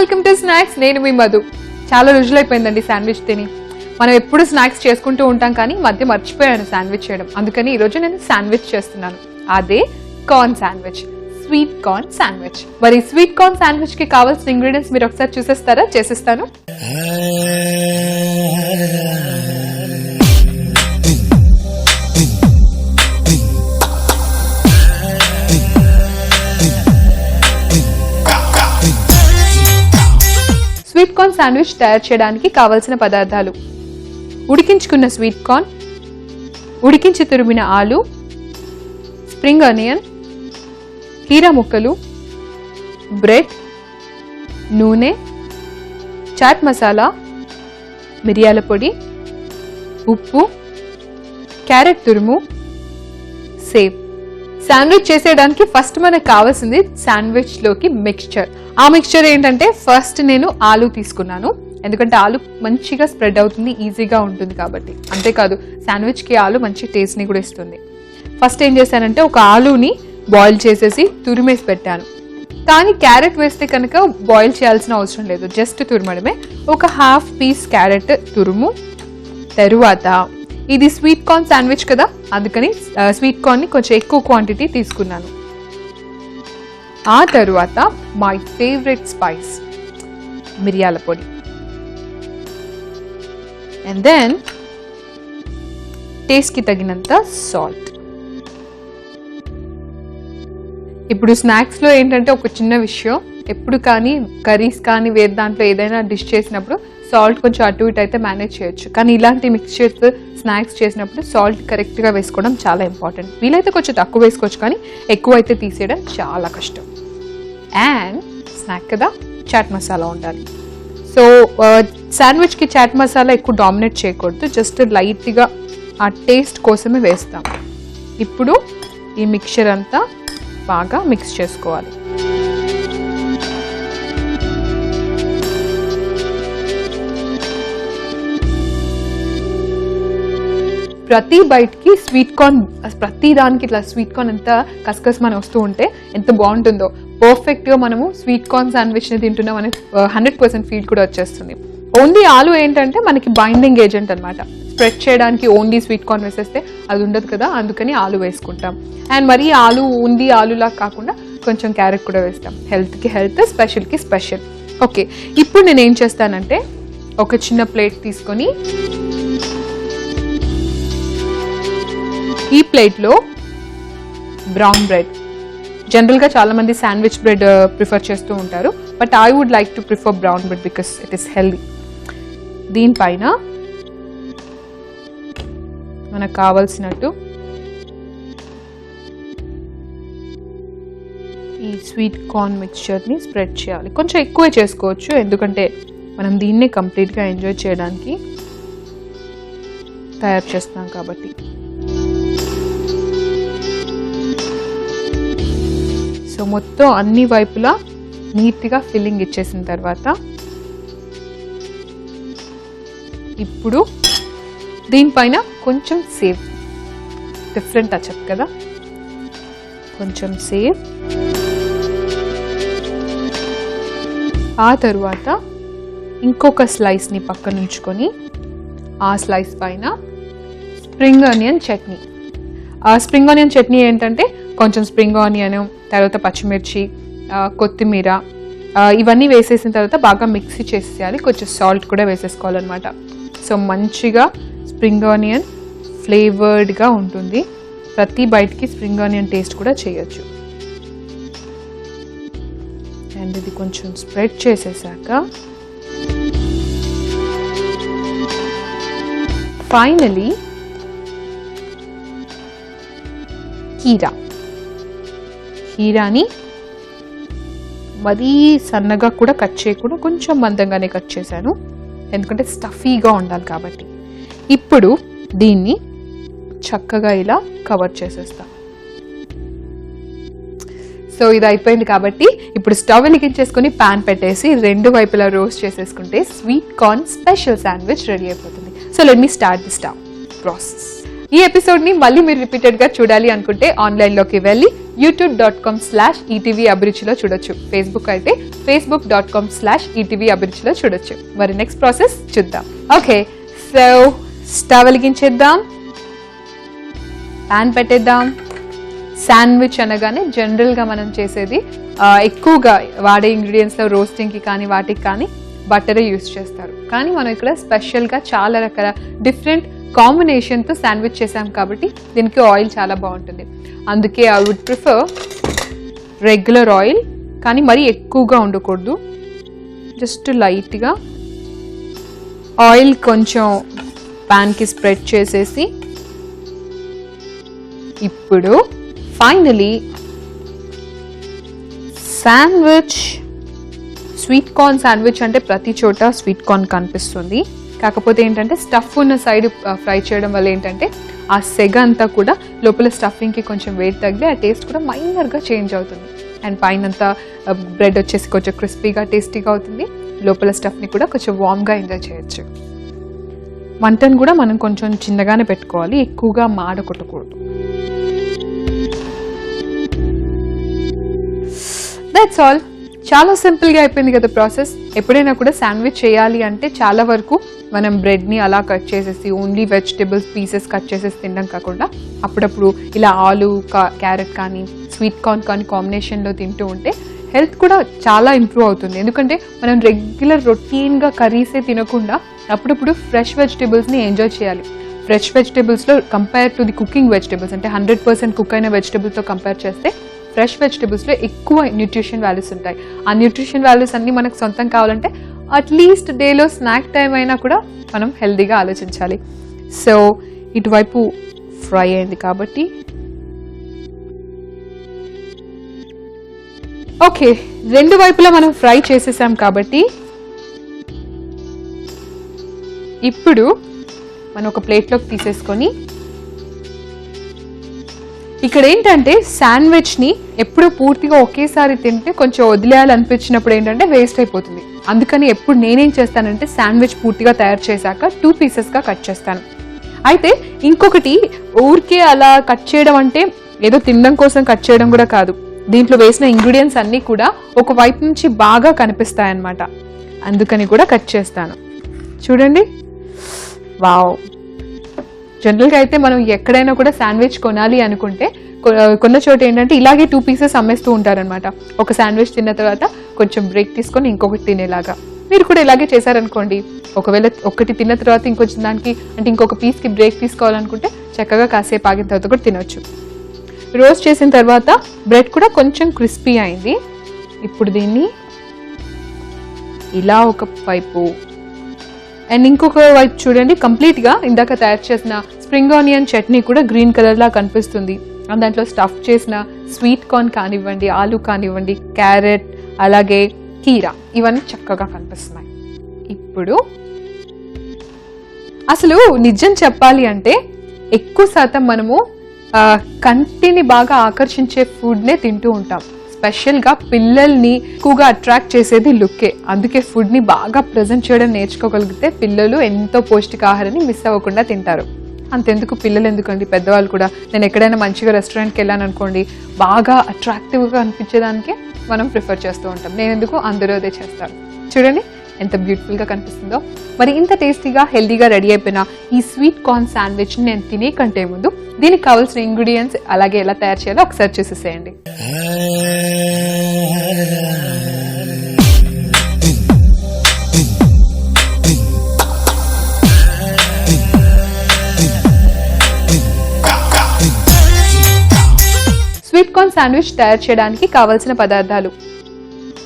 Welcome to snacks. నేను మీ మధు. చాలా రోజులైపోయిందండి sandwich తిని. మనం ఎప్పుడు స్నాక్స్ చేసుకుంటూ ఉంటాం, కానీ మధ్య మర్చిపోయాను శాండ్విచ్ చేయడం. అందుకని ఈరోజు నేను శాండ్విచ్ చేస్తున్నాను. అదే corn sandwich, sweet corn sandwich. మరి స్వీట్ కార్న్ శాండ్విచ్ కి కావాల్సిన ఇంగ్రీడియంట్స్ మీరు ఒకసారి చూసేస్తారా? చేసేస్తాను. స్వీట్ కార్న్ శాండ్విచ్ తయారు చేయడానికి కావలసిన పదార్థాలు: ఉడికించుకున్న స్వీట్ కార్న్, ఉడికించి తురిమిన ఆలు, స్ప్రింగ్ ఆనియన్, కీరా ముక్కలు, బ్రెడ్, నూనె, చాట్ మసాలా, మిరియాల పొడి, ఉప్పు, క్యారెట్ తురుము, సేవ్. శాండ్విచ్ చేసేయడానికి ఫస్ట్ మనకు కావాల్సింది శాండ్విచ్ లోకి మిక్స్చర్. ఆ మిక్స్చర్ ఏంటంటే, ఫస్ట్ నేను ఆలు తీసుకున్నాను, ఎందుకంటే ఆలు మంచిగా స్ప్రెడ్ అవుతుంది, ఈజీగా ఉంటుంది కాబట్టి. అంతేకాదు శాండ్విచ్ కి ఆలు మంచి టేస్ట్ ని కూడా ఇస్తుంది. ఫస్ట్ ఏం చేశానంటే, ఒక ఆలుని బాయిల్ చేసేసి తురిమేసి పెట్టాను. కానీ క్యారెట్ వేస్తే కనుక బాయిల్ చేయాల్సిన అవసరం లేదు, జస్ట్ తురమడమే. ఒక హాఫ్ పీస్ క్యారెట్ తురుము. తరువాత ఇది స్వీట్ కార్న్ శాండ్విచ్ కదా, అందుకని స్వీట్ కార్న్ ని కొంచెం ఎక్కువ క్వాంటిటీ తీసుకున్నాను. ఆ తరువాత మై ఫేవరెట్ స్పైస్, మిరియాల పొడి. అండ్ దెన్ టేస్ట్ కి తగినంత సాల్ట్. ఇప్పుడు స్నాక్స్ లో ఏంటంటే ఒక చిన్న విషయం, ఎప్పుడు కానీ కర్రీస్ కానీ వేరే దాంట్లో ఏదైనా డిష్ చేసినప్పుడు సాల్ట్ కొంచెం అటు ఇటు అయితే మేనేజ్ చేయొచ్చు, కానీ ఇలాంటి మిక్స్చర్స్ స్నాక్స్ చేసినప్పుడు సాల్ట్ కరెక్ట్గా వేసుకోవడం చాలా ఇంపార్టెంట్. వీలైతే కొంచెం తక్కువ వేసుకోవచ్చు, కానీ ఎక్కువ అయితే తీసేయడం చాలా కష్టం. అండ్ స్నాక్ కదా, చాట్ మసాలా ఉండాలి. సో శాండ్విచ్కి చాట్ మసాలా ఎక్కువ డామినేట్ చేయకూడదు, జస్ట్ లైట్గా ఆ టేస్ట్ కోసమే వేస్తాం. ఇప్పుడు ఈ మిక్చర్ అంతా బాగా మిక్స్ చేసుకోవాలి. ప్రతి బైట్కి స్వీట్ కార్న్, ప్రతి దానికి ఇట్లా స్వీట్ కార్న్ ఎంత కసకసమని వస్తూ ఉంటే ఎంత బాగుంటుందో. పర్ఫెక్ట్గా మనము స్వీట్ కార్న్ శాండ్విచ్ని తింటున్నాం అనే 100% ఫీల్ కూడా వచ్చేస్తుంది. ఓన్లీ ఆలు ఏంటంటే మనకి బైండింగ్ ఏజెంట్ అనమాట. స్ప్రెడ్ చేయడానికి ఓన్లీ స్వీట్ కార్న్ వేసేస్తే అది ఉండదు కదా, అందుకని ఆలు వేసుకుంటాం. అండ్ మరి ఆలు ఓన్లీ ఆలులా కాకుండా కొంచెం క్యారెట్ కూడా వేస్తాం. హెల్త్కి హెల్త్, స్పెషల్కి స్పెషల్. ఓకే, ఇప్పుడు నేను ఏం చేస్తానంటే, ఒక చిన్న ప్లేట్ తీసుకొని ఈ ప్లేట్లో బ్రౌన్ బ్రెడ్, జనరల్గా చాలా మంది శాండ్విచ్ బ్రెడ్ ప్రిఫర్ చేస్తూ ఉంటారు, but I would like to prefer brown bread because it is healthy. దీనిపైన మనకు కావాల్సినట్టు ఈ స్వీట్ కార్న్ మిక్స్చర్ని స్ప్రెడ్ చేయాలి. కొంచెం ఎక్కువే చేసుకోవచ్చు, ఎందుకంటే మనం దీన్నే కంప్లీట్గా ఎంజాయ్ చేయడానికి తయారు చేస్తున్నాం కాబట్టి. సో మొత్తం అన్ని వైపులా నీట్గా ఫిల్లింగ్ ఇచ్చేసిన తర్వాత ఇప్పుడు దీనిపైన కొంచెం సేవ్, డిఫరెంట్ టచ్అప్ కదా, కొంచెం సేవ్. ఆ తరువాత ఇంకొక స్లైస్ని పక్కన ఉంచుకొని ఆ స్లైస్ పైన స్ప్రింగ్ ఆనియన్ చట్నీ. ఆ స్ప్రింగ్ ఆనియన్ చట్నీ ఏంటంటే, కొంచెం స్ప్రింగ్ ఆనియన్, తర్వాత పచ్చిమిర్చి, కొత్తిమీర, ఇవన్నీ వేసేసిన తర్వాత బాగా మిక్సీ చేసేయాలి. కొంచెం సాల్ట్ కూడా వేసేసుకోవాలన్నమాట. సో మంచిగా స్ప్రింగ్ ఆనియన్ ఫ్లేవర్డ్గా ఉంటుంది. ప్రతి బైట్కి స్ప్రింగ్ ఆనియన్ టేస్ట్ కూడా చేయొచ్చు. అండ్ ఇది కొంచెం స్ప్రెడ్ చేసేసాక ఫైనలీ కీరాని మరీ సన్నగా కూడా కట్ చేయకుండా కొంచెం మందంగానే కట్ చేశాను, ఎందుకంటే స్టఫీగా ఉండాలి కాబట్టి. ఇప్పుడు దీన్ని చక్కగా ఇలా కవర్ చేసేస్తాం. సో ఇది అయిపోయింది కాబట్టి ఇప్పుడు స్టవ్ వెలిగించేసుకొని ప్యాన్ పెట్టేసి రెండు వైపులా రోస్ట్ చేసేసుకుంటే sweet corn special sandwich ready అయిపోతుంది. So let me start the stove process. ఈ ఎపిసోడ్ ని మళ్ళీ మీరు రిపీటెడ్ గా చూడాలి అనుకుంటే ఆన్లైన్ లోకి వెళ్ళి youtube.com/ETV అభిరుచిలో చూడొచ్చు. ఫేస్బుక్ అయితే facebook.com/ETV అభిరుచిలో చూడొచ్చు. మరి నెక్స్ట్ ప్రాసెస్ చూద్దాం. ఓకే, సో స్టవ్ వెలిగించేద్దాం, పాన్ పెట్టేద్దాం. శాండ్విచ్ అనగానే జనరల్గా మనం చేసేది ఎక్కువగా వాడే ఇంగ్రీడియంట్స్లో రోస్టింగ్కి కానీ వాటికి కానీ బటరే యూస్ చేస్తారు. కానీ మనం ఇక్కడ స్పెషల్గా చాలా రకాల డిఫరెంట్ కాంబినేషన్తో శాండ్విచ్ చేసాం కాబట్టి దీనికి ఆయిల్ చాలా బాగుంటుంది. అందుకే I would prefer regular oil, కానీ మరీ ఎక్కువగా ఉండకూడదు. జస్ట్ లైట్గా ఆయిల్ కొంచెం ప్యాన్కి స్ప్రెడ్ చేసేసి ఇప్పుడు finally sandwich, sweet corn sandwich అంటే ప్రతి చోట స్వీట్ కార్న్ కనిపిస్తుంది. కాకపోతే ఏంటంటే స్టఫ్ ఉన్న సైడ్ ఫ్రై చేయడం వల్ల ఏంటంటే ఆ సెగ అంతా కూడా లోపల స్టఫింగ్కి కొంచెం వెయిట్ తగిలి ఆ టేస్ట్ కూడా మైనర్గా చేంజ్ అవుతుంది. అండ్ పైనంతా బ్రెడ్ వచ్చేసి కొంచెం క్రిస్పీగా టేస్టీగా అవుతుంది. లోపల స్టఫ్ని కూడా కొంచెం వామ్గా ఎంజాయ్ చేయొచ్చు. మంటను కూడా మనం కొంచెం చిన్నగానే పెట్టుకోవాలి, ఎక్కువగా మాడ కొట్టకూడదు. That's all. చాలా సింపుల్గా అయిపోయింది కదా ప్రాసెస్. ఎప్పుడైనా కూడా శాండ్విచ్ చేయాలి అంటే చాలా వరకు మనం బ్రెడ్ని అలా కట్ చేసేసి ఓన్లీ వెజిటేబుల్స్ పీసెస్ కట్ చేసేసి తినడం కాకుండా అప్పుడప్పుడు ఇలా ఆలు క్యారెట్ కానీ స్వీట్ కార్న్ కానీ కాంబినేషన్లో తింటూ ఉంటే హెల్త్ కూడా చాలా ఇంప్రూవ్ అవుతుంది. ఎందుకంటే మనం రెగ్యులర్ రొటీన్గా కర్రీసే తినకుండా అప్పుడప్పుడు ఫ్రెష్ వెజిటేబుల్స్ని ఎంజాయ్ చేయాలి. ఫ్రెష్ వెజిటేబుల్స్లో compare to the cooking vegetables అంటే 100% కుక్ అయిన వెజిటేబుల్తో కంపేర్ చేస్తే ఫ్రెష్ వెజిటేబుల్స్లో ఎక్కువ న్యూట్రిషన్ వాల్యూస్ ఉంటాయి. ఆ న్యూట్రిషన్ వాల్యూస్ అన్నీ మనకు సొంతం కావాలంటే అట్లీస్ట్ డేలో స్నాక్ టైం అయినా కూడా మనం హెల్తీగా ఆలోచించాలి. సో ఇటువైపు ఫ్రై అయింది కాబట్టి ఓకే, రెండు వైపులా మనం ఫ్రై చేసేసాం కాబట్టి ఇప్పుడు మనం ఒక ప్లేట్లోకి తీసేసుకొని ఇక్కడ ఏంటంటే శాండ్విచ్ని ఎప్పుడు పూర్తిగా ఒకేసారి తింటే కొంచెం వదిలేయాలనిపించినప్పుడు ఏంటంటే వేస్ట్ అయిపోతుంది. అందుకని ఎప్పుడు నేనేం చేస్తానంటే శాండ్విచ్ పూర్తిగా తయారు చేశాక 2 పీసెస్గా కట్ చేస్తాను. అయితే ఇంకొకటి, ఊరికే అలా కట్ చేయడం అంటే ఏదో తినడం కోసం కట్ చేయడం కూడా కాదు. దీంట్లో వేసిన ఇంగ్రీడియంట్స్ అన్నీ కూడా ఒక వైపు నుంచి బాగా కనిపిస్తాయన్నమాట. అందుకని కూడా కట్ చేస్తాను. చూడండి, వావ్. జనరల్గా అయితే మనం ఎక్కడైనా కూడా శాండ్విచ్ కొనాలి అనుకుంటే కొన్న చోట ఏంటంటే ఇలాగే 2 పీసెస్ అమ్మేస్తూ ఉంటారనమాట. ఒక శాండ్విచ్ తిన్న తర్వాత కొంచెం బ్రేక్ తీసుకొని ఇంకొకటి తినేలాగా. మీరు కూడా ఇలాగే చేశారనుకోండి, ఒకవేళ ఒకటి తిన్న తర్వాత ఇంకొంచెం దానికి అంటే ఇంకొక పీస్కి బ్రేక్ తీసుకోవాలనుకుంటే చక్కగా కాసేపు ఆగిన తర్వాత కూడా తినొచ్చు. రోస్ట్ చేసిన తర్వాత బ్రెడ్ కూడా కొంచెం క్రిస్పీ అయింది. ఇప్పుడు దీన్ని ఇలా ఒక వైపు అండ్ ఇంకొక వైపు చూడండి, కంప్లీట్గా ఇందాక తయారు చేసిన స్ప్రింగ్ ఆనియన్ చట్నీ కూడా గ్రీన్ కలర్లా కనిపిస్తుంది. దాంట్లో స్టఫ్ చేసిన స్వీట్ కార్న్ కానివ్వండి, ఆలు కానివ్వండి, క్యారెట్, అలాగే కీరా, ఇవన్నీ చక్కగా కనిపిస్తున్నాయి. ఇప్పుడు అసలు నిజం చెప్పాలి అంటే ఎక్కువ శాతం మనము కంటిని బాగా ఆకర్షించే ఫుడ్నే తింటూ ఉంటాం. స్పెషల్గా పిల్లల్ని ఎక్కువగా అట్రాక్ట్ చేసేది లుక్కే. అందుకే ఫుడ్ని బాగా ప్రజెంట్ చేయడం నేర్చుకోగలిగితే పిల్లలు ఎంతో పౌష్టికాహారాన్ని మిస్ అవ్వకుండా తింటారు. అంతెందుకు పిల్లలు ఎందుకండి, పెద్దవాళ్ళు కూడా. నేను ఎక్కడైనా మంచిగా రెస్టారెంట్కి వెళ్ళాను అనుకోండి, బాగా అట్రాక్టివ్గా అనిపించేదానికే మనం ప్రిఫర్ చేస్తూ ఉంటాం. నేను ఎందుకు, అందరూ అదే చేస్తారు. చూడండి ఎంత బ్యూటిఫుల్గా కనిపిస్తుందో. మరి ఇంత టేస్టీగా హెల్దీగా రెడీ అయిపోయిన ఈ స్వీట్ కార్న్ శాండ్విచ్ని నేను తినే కంటే ముందు దీనికి కావాల్సిన ఇంగ్రీడియంట్స్ అలాగే ఎలా తయారు చేయాలో ఒకసారి చూసేసేయండి. స్వీట్ కార్న్ శాండ్విచ్ తయారు చేయడానికి కావాల్సిన పదార్థాలు: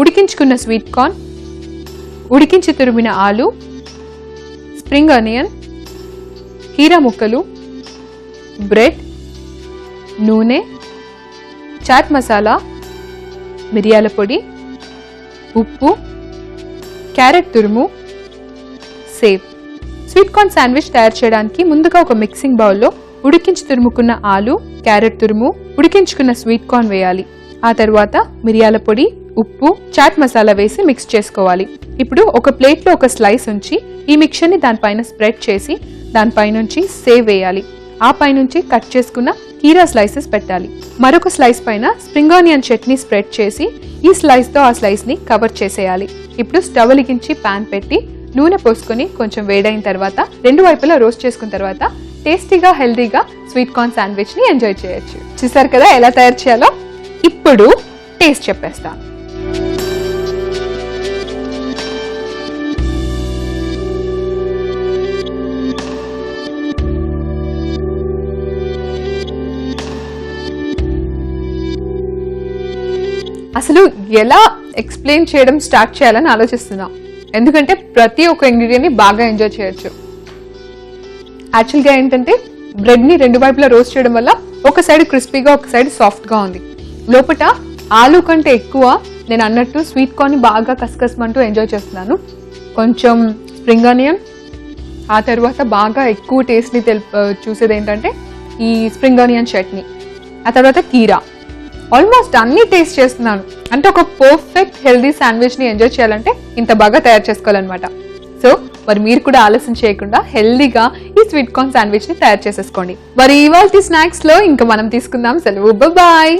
ఉడికించుకున్న స్వీట్ కార్న్, ఉడికించి తురిమిన ఆలు, స్ప్రింగ్ ఆనియన్, కీరా ముక్కలు, బ్రెడ్, నూనె, చాట్ మసాలా, మిరియాల పొడి, ఉప్పు, క్యారెట్ తురుము, సేవ్. స్వీట్ కార్న్ శాండ్విచ్ తయారు చేయడానికి ముందుగా ఒక మిక్సింగ్ బౌల్లో ఉడికించి తురుముకున్న ఆలు, క్యారెట్ తురుము, ఉడికించుకున్న స్వీట్ కార్న్ వేయాలి. ఆ తర్వాత మిరియాల పొడి, ఉప్పు, చాట్ మసాలా వేసి మిక్స్ చేసుకోవాలి. ఇప్పుడు ఒక ప్లేట్లో ఒక స్లైస్ ఉంచి ఈ మిక్చర్ని దానిపైన స్ప్రెడ్ చేసి దానిపైనుంచి సేవ్ వేయాలి. ఆ పైనుంచి కట్ చేసుకున్న కీరా స్లైసెస్ పెట్టాలి. మరొక స్లైస్ పైన స్ప్రింగ్ ఆనియన్ చట్నీ స్ప్రెడ్ చేసి ఈ స్లైస్ తో ఆ స్లైస్ ని కవర్ చేసేయాలి. ఇప్పుడు స్టవ్ వెలిగించి పాన్ పెట్టి నూనె పోసుకొని కొంచెం వేడైన తర్వాత 2 వైపులా రోస్ట్ చేసుకున్న తర్వాత టేస్టీగా హెల్దీగా స్వీట్ కార్న్ శాండ్విచ్ ని ఎంజాయ్ చేయొచ్చు. చూసారు కదా ఎలా తయారు చేయాలో. ఇప్పుడు టేస్ట్ చెప్పేస్తాను. అసలు ఎలా ఎక్స్ప్లెయిన్ చేయడం స్టార్ట్ చేయాలని ఆలోచిస్తున్నా, ఎందుకంటే ప్రతి ఒక్క ఇంగ్రీడియంట్ ని బాగా ఎంజాయ్ చేయొచ్చు. యాక్చువల్గా ఏంటంటే బ్రెడ్ ని 2 వైపులా రోస్ట్ చేయడం వల్ల ఒక సైడ్ క్రిస్పీగా ఒక సైడ్ సాఫ్ట్ గా ఉంది. లోపల ఆలు కంటే ఎక్కువ నేను అన్నట్టు స్వీట్ కార్న్ ని బాగా కసకసమంటూ ఎంజాయ్ చేస్తున్నాను. కొంచెం స్ప్రింగ్ ఆనియన్, ఆ తర్వాత బాగా ఎక్కువ టేస్ట్ ని చూసేది ఏంటంటే ఈ స్ప్రింగ్ ఆనియన్ చట్నీ, ఆ తర్వాత కీరా. ఆల్మోస్ట్ అన్ని టేస్ట్ చేస్తున్నాను. అంటే ఒక పర్ఫెక్ట్ హెల్దీ శాండ్విచ్ ని ఎంజాయ్ చేయాలంటే ఇంత బాగా తయారు చేసుకోవాలన్నమాట. సో మరి మీరు కూడా ఆలస్యం చేయకుండా హెల్దీగా ఈ స్వీట్ కార్న్ శాండ్విచ్ ని తయారు చేసేసుకోండి. మరి ఇవాల్టి స్నాక్స్ లో ఇంకా మనం తీసుకుందాం సెలవు. బాయ్.